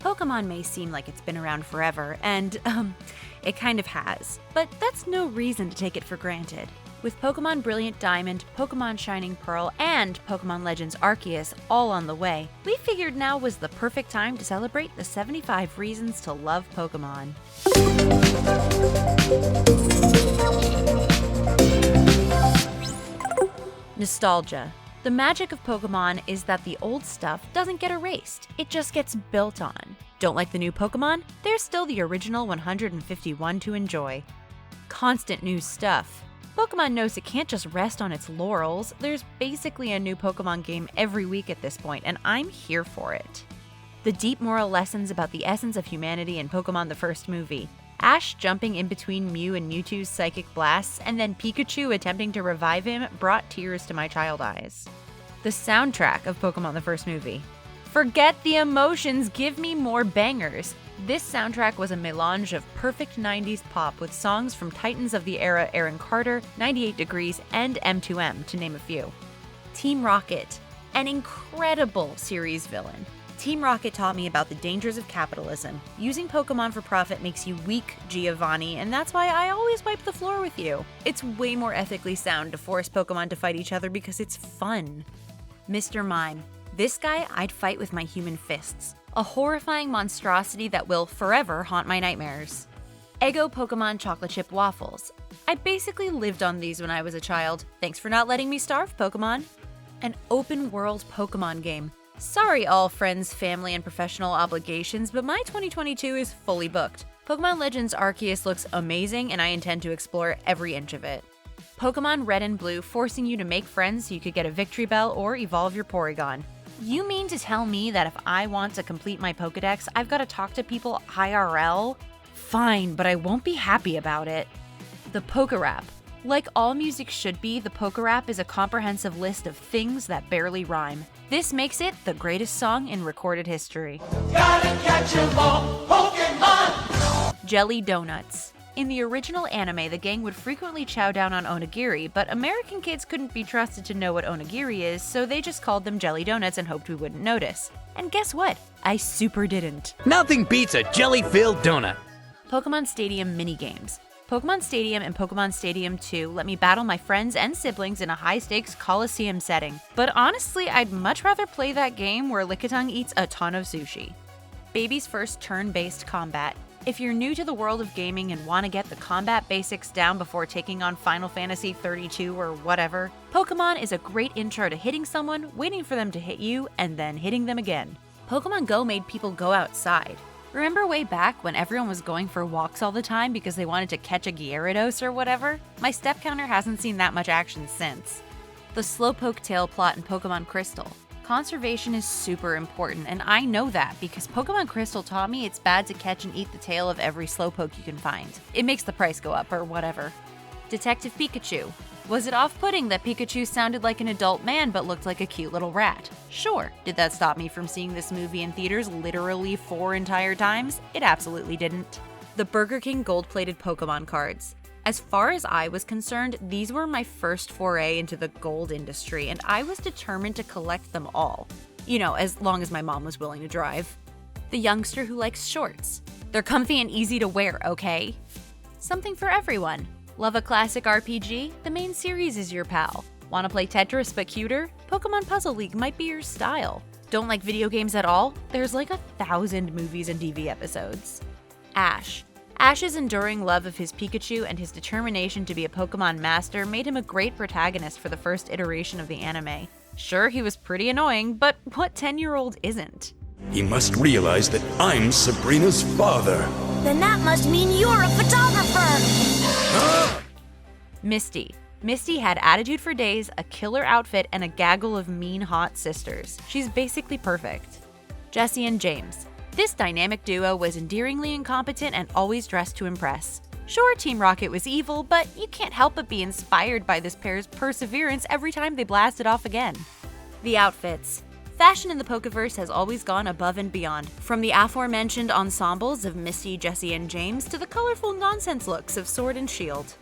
Pokemon may seem like it's been around forever, and, it kind of has, but that's no reason to take it for granted. With Pokemon Brilliant Diamond, Pokemon Shining Pearl, and Pokemon Legends Arceus all on the way, we figured now was the perfect time to celebrate the 75 reasons to love Pokemon. Nostalgia. The magic of Pokemon is that the old stuff doesn't get erased, it just gets built on. Don't like the new Pokemon? There's still the original 151 to enjoy. Constant new stuff. Pokemon knows it can't just rest on its laurels. There's basically a new Pokemon game every week at this point, and I'm here for it. The deep moral lessons about the essence of humanity in Pokemon the first movie. Ash jumping in between Mew and Mewtwo's psychic blasts, and then Pikachu attempting to revive him brought tears to my child eyes. The soundtrack of Pokemon the first movie. Forget the emotions, give me more bangers. This soundtrack was a melange of perfect 90s pop with songs from titans of the era Aaron Carter, 98 Degrees, and M2M, to name a few. Team Rocket, an incredible series villain. Team Rocket taught me about the dangers of capitalism. Using Pokemon for profit makes you weak, Giovanni, and that's why I always wipe the floor with you. It's way more ethically sound to force Pokemon to fight each other because it's fun. Mr. Mime. This guy I'd fight with my human fists. A horrifying monstrosity that will forever haunt my nightmares. Eggo Pokemon Chocolate Chip Waffles. I basically lived on these when I was a child. Thanks for not letting me starve, Pokemon. An open-world Pokemon game. Sorry all friends, family, and professional obligations, but my 2022 is fully booked. Pokemon Legends Arceus looks amazing and I intend to explore every inch of it. Pokemon Red and Blue forcing you to make friends so you could get a Victory Bell or evolve your Porygon. You mean to tell me that if I want to complete my Pokedex, I've got to talk to people IRL? Fine, but I won't be happy about it. The Pokerap. Like all music should be, the Pokerap is a comprehensive list of things that barely rhyme. This makes it the greatest song in recorded history. Gotta catch 'em all, Pokemon! Jelly Donuts. In the original anime, the gang would frequently chow down on onigiri, but American kids couldn't be trusted to know what onigiri is, so they just called them jelly donuts and hoped we wouldn't notice. And guess what? I super didn't. Nothing beats a jelly-filled donut. Pokemon Stadium minigames. Pokemon Stadium and Pokemon Stadium 2 let me battle my friends and siblings in a high-stakes Coliseum setting. But honestly, I'd much rather play that game where Lickitung eats a ton of sushi. Baby's first turn-based combat. If you're new to the world of gaming and want to get the combat basics down before taking on Final Fantasy 32 or whatever, Pokemon is a great intro to hitting someone, waiting for them to hit you, and then hitting them again. Pokemon Go made people go outside. Remember way back when everyone was going for walks all the time because they wanted to catch a Gyarados or whatever? My step counter hasn't seen that much action since. The Slowpoke tail plot in Pokemon Crystal. Conservation is super important, and I know that because Pokemon Crystal taught me it's bad to catch and eat the tail of every Slowpoke you can find. It makes the price go up or whatever. Detective Pikachu. Was it off-putting that Pikachu sounded like an adult man but looked like a cute little rat? Sure. Did that stop me from seeing this movie in theaters literally 4 entire times? It absolutely didn't. The Burger King gold-plated Pokemon cards. As far as I was concerned, these were my first foray into the gold industry, and I was determined to collect them all. You know, as long as my mom was willing to drive. The youngster who likes shorts. They're comfy and easy to wear, okay? Something for everyone. Love a classic RPG? The main series is your pal. Want to play Tetris but cuter? Pokemon Puzzle League might be your style. Don't like video games at all? There's like 1,000 movies and TV episodes. Ash. Ash's enduring love of his Pikachu and his determination to be a Pokemon master made him a great protagonist for the first iteration of the anime. Sure, he was pretty annoying, but what 10-year-old isn't? He must realize that I'm Sabrina's father. Then that must mean you're a photographer! Misty. Misty had attitude for days, a killer outfit, and a gaggle of mean, hot sisters. She's basically perfect. Jessie and James. This dynamic duo was endearingly incompetent and always dressed to impress. Sure, Team Rocket was evil, but you can't help but be inspired by this pair's perseverance every time they blasted off again. The outfits. Fashion in the Pokeverse has always gone above and beyond, from the aforementioned ensembles of Misty, Jessie, and James to the colorful nonsense looks of Sword and Shield.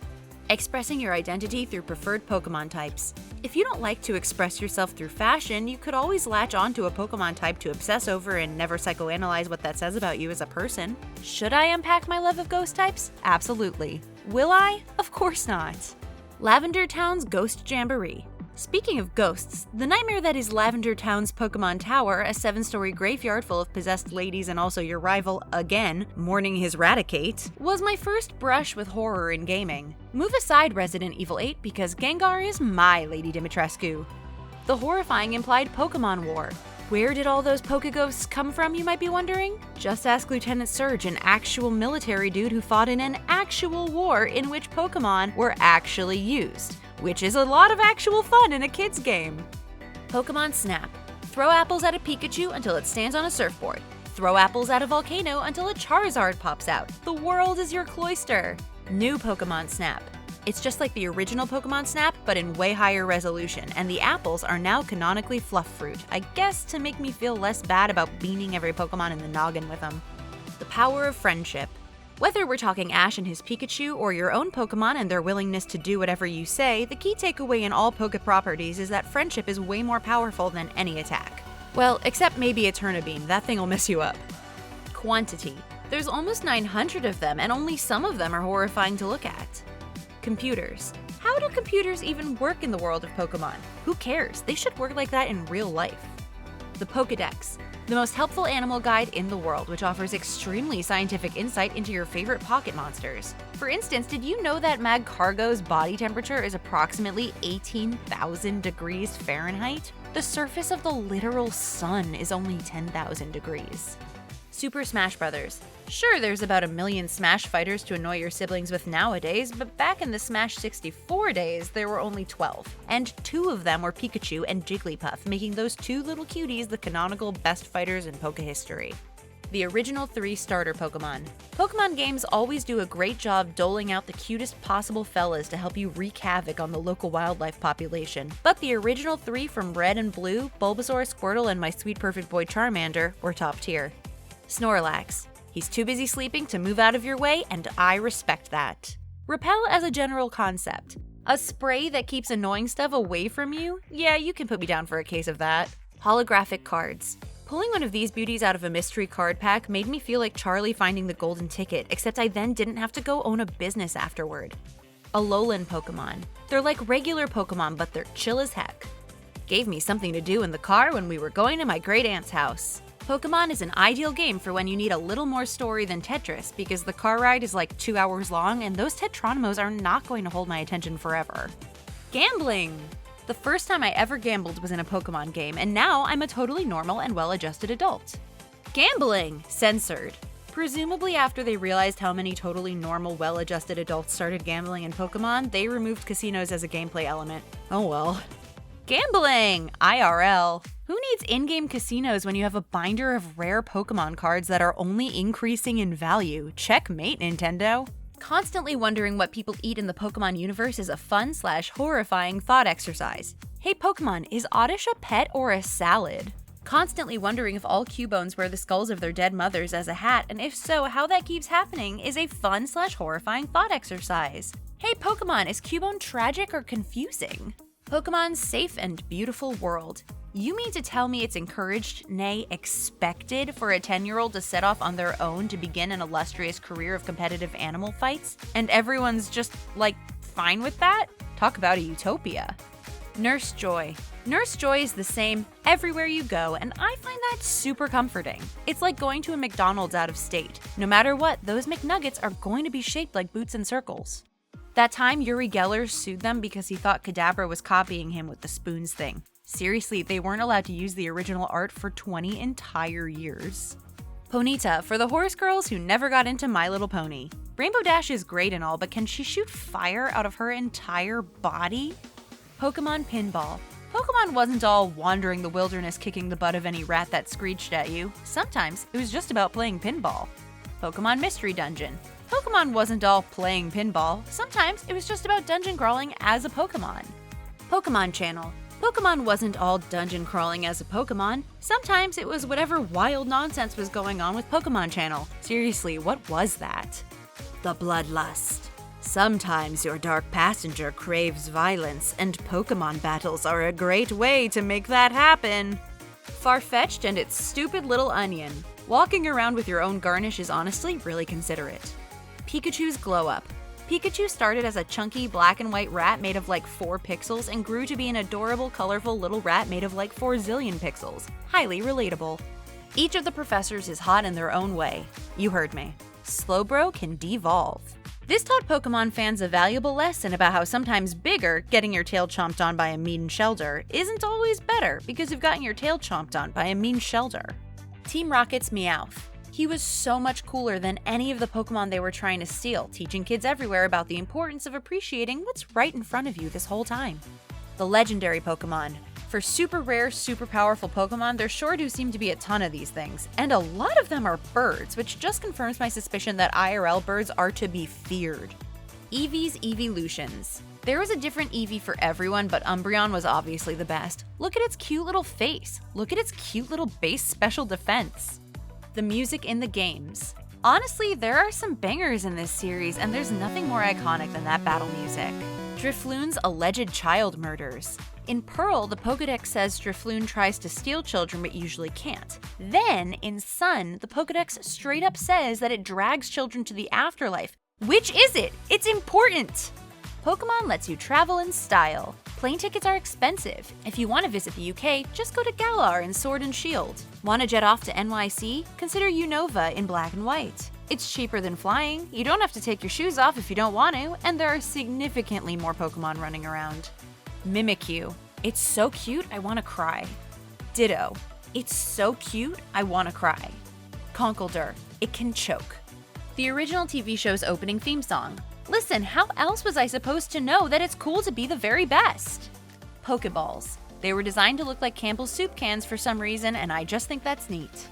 Expressing your identity through preferred Pokemon types. If you don't like to express yourself through fashion, you could always latch onto a Pokemon type to obsess over and never psychoanalyze what that says about you as a person. Should I unpack my love of ghost types? Absolutely. Will I? Of course not. Lavender Town's Ghost Jamboree. Speaking of ghosts, the nightmare that is Lavender Town's Pokemon Tower, a 7-story graveyard full of possessed ladies and also your rival, again, mourning his Raticate, was my first brush with horror in gaming. Move aside Resident Evil 8 because Gengar is my Lady Dimitrescu. The horrifying implied Pokemon War. Where did all those Pokeghosts come from, you might be wondering? Just ask Lieutenant Surge, an actual military dude who fought in an actual war in which Pokemon were actually used, which is a lot of actual fun in a kid's game. Pokemon Snap. Throw apples at a Pikachu until it stands on a surfboard. Throw apples at a volcano until a Charizard pops out. The world is your cloister. New Pokemon Snap. It's just like the original Pokemon Snap, but in way higher resolution, and the apples are now canonically fluff fruit, I guess to make me feel less bad about beaning every Pokemon in the noggin with them. The power of friendship. Whether we're talking Ash and his Pikachu or your own Pokemon and their willingness to do whatever you say, the key takeaway in all Poke properties is that friendship is way more powerful than any attack. Well, except maybe a Turnibeam, that thing will mess you up. Quantity. There's almost 900 of them, and only some of them are horrifying to look at. Computers. How do computers even work in the world of Pokemon? Who cares? They should work like that in real life. The Pokédex. The most helpful animal guide in the world, which offers extremely scientific insight into your favorite pocket monsters. For instance, did you know that Magcargo's body temperature is approximately 18,000 degrees Fahrenheit? The surface of the literal sun is only 10,000 degrees. Super Smash Bros. Sure, there's about 1 million Smash fighters to annoy your siblings with nowadays, but back in the Smash 64 days, there were only 12. And 2 of them were Pikachu and Jigglypuff, making those 2 little cuties the canonical best fighters in Poke history. The original 3 starter Pokemon. Pokemon games always do a great job doling out the cutest possible fellas to help you wreak havoc on the local wildlife population, but the original 3 from Red and Blue, Bulbasaur, Squirtle, and my sweet perfect boy Charmander, were top tier. Snorlax. He's too busy sleeping to move out of your way, and I respect that. Repel as a general concept. A spray that keeps annoying stuff away from you? Yeah, you can put me down for a case of that. Holographic cards. Pulling one of these beauties out of a mystery card pack made me feel like Charlie finding the golden ticket, except I then didn't have to go own a business afterward. Alolan Pokemon. They're like regular Pokemon, but they're chill as heck. Gave me something to do in the car when we were going to my great aunt's house. Pokemon is an ideal game for when you need a little more story than Tetris, because the car ride is like 2 hours long and those Tetronimos are not going to hold my attention forever. Gambling! The first time I ever gambled was in a Pokemon game, and now I'm a totally normal and well-adjusted adult. Gambling! Censored. Presumably after they realized how many totally normal, well-adjusted adults started gambling in Pokemon, they removed casinos as a gameplay element. Oh well. Gambling! IRL. Who needs in-game casinos when you have a binder of rare Pokemon cards that are only increasing in value? Checkmate, Nintendo. Constantly wondering what people eat in the Pokemon universe is a fun/horrifying thought exercise. Hey Pokemon, is Oddish a pet or a salad? Constantly wondering if all Cubones wear the skulls of their dead mothers as a hat, and if so, how that keeps happening is a fun/horrifying thought exercise. Hey Pokemon, is Cubone tragic or confusing? Pokemon's safe and beautiful world. You mean to tell me it's encouraged, nay, expected, for a 10-year-old to set off on their own to begin an illustrious career of competitive animal fights? And everyone's just, like, fine with that? Talk about a utopia. Nurse Joy. Nurse Joy is the same everywhere you go, and I find that super comforting. It's like going to a McDonald's out of state. No matter what, those McNuggets are going to be shaped like boots and circles. That time Yuri Geller sued them because he thought KADABRA was copying him with the spoons thing. Seriously, they weren't allowed to use the original art for 20 entire years. Ponyta, for the horse girls who never got into My Little Pony. Rainbow Dash is great and all, but can she shoot fire out of her entire body? Pokemon Pinball. Pokemon wasn't all wandering the wilderness kicking the butt of any rat that screeched at you. Sometimes it was just about playing pinball. Pokemon Mystery Dungeon. Pokemon wasn't all playing pinball. Sometimes it was just about dungeon crawling as a Pokemon. Pokemon Channel. Pokemon wasn't all dungeon crawling as a Pokemon. Sometimes it was whatever wild nonsense was going on with Pokemon Channel. Seriously, what was that? The Bloodlust. Sometimes your dark passenger craves violence, and Pokemon battles are a great way to make that happen. Farfetch'd and its stupid little onion. Walking around with your own garnish is honestly really considerate. Pikachu's Glow Up. Pikachu started as a chunky black and white rat made of like 4 pixels and grew to be an adorable, colorful little rat made of like 4 zillion pixels. Highly relatable. Each of the professors is hot in their own way. You heard me. Slowbro can devolve. This taught Pokemon fans a valuable lesson about how sometimes bigger, getting your tail chomped on by a mean Shelder, isn't always better because you've gotten your tail chomped on by a mean Shelder. Team Rocket's Meowth. He was so much cooler than any of the Pokemon they were trying to steal, teaching kids everywhere about the importance of appreciating what's right in front of you this whole time. The legendary Pokemon. For super rare, super powerful Pokemon, there sure do seem to be a ton of these things, and a lot of them are birds, which just confirms my suspicion that IRL birds are to be feared. Eevee's Eeveelutions. There was a different Eevee for everyone, but Umbreon was obviously the best. Look at its cute little face. Look at its cute little base special defense. The music in the games. Honestly, there are some bangers in this series, and there's nothing more iconic than that battle music. Drifloon's alleged child murders. In Pearl, the Pokédex says Drifloon tries to steal children but usually can't. Then, in Sun, the Pokédex straight up says that it drags children to the afterlife. Which is it? It's important! Pokemon lets you travel in style. Plane tickets are expensive. If you want to visit the UK, just go to Galar in Sword and Shield. Want to jet off to NYC? Consider Unova in Black and White. It's cheaper than flying, you don't have to take your shoes off if you don't want to, and there are significantly more Pokemon running around. Mimikyu. It's so cute, I want to cry. Ditto. It's so cute, I want to cry. Conkeldurr. It can choke. The original TV show's opening theme song. Listen, how else was I supposed to know that it's cool to be the very best? Pokeballs. They were designed to look like Campbell's soup cans for some reason, and I just think that's neat.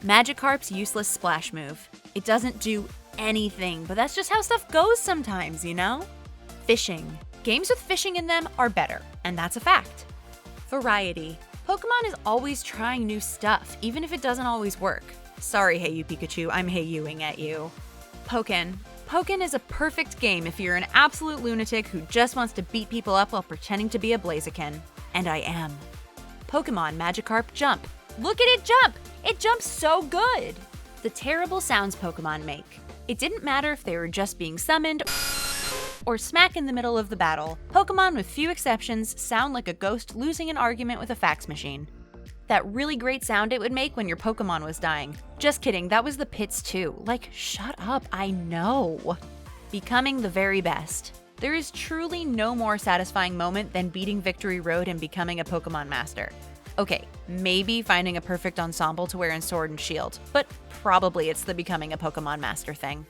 Magikarp's useless splash move. It doesn't do anything, but that's just how stuff goes sometimes, you know? Fishing. Games with fishing in them are better, and that's a fact. Variety. Pokemon is always trying new stuff, even if it doesn't always work. Sorry, Hey You Pikachu, I'm Hey Youing at you. Pokken. Pokken is a perfect game if you're an absolute lunatic who just wants to beat people up while pretending to be a Blaziken. And I am. Pokemon Magikarp Jump. Look at it jump! It jumps so good! The terrible sounds Pokemon make. It didn't matter if they were just being summoned or smack in the middle of the battle. Pokemon, with few exceptions, sound like a ghost losing an argument with a fax machine. That really great sound it would make when your Pokemon was dying. Just kidding, that was the pits too. Like, shut up, I know. Becoming the very best. There is truly no more satisfying moment than beating Victory Road and becoming a Pokemon Master. Okay, maybe finding a perfect ensemble to wear in Sword and Shield, but probably it's the becoming a Pokemon Master thing.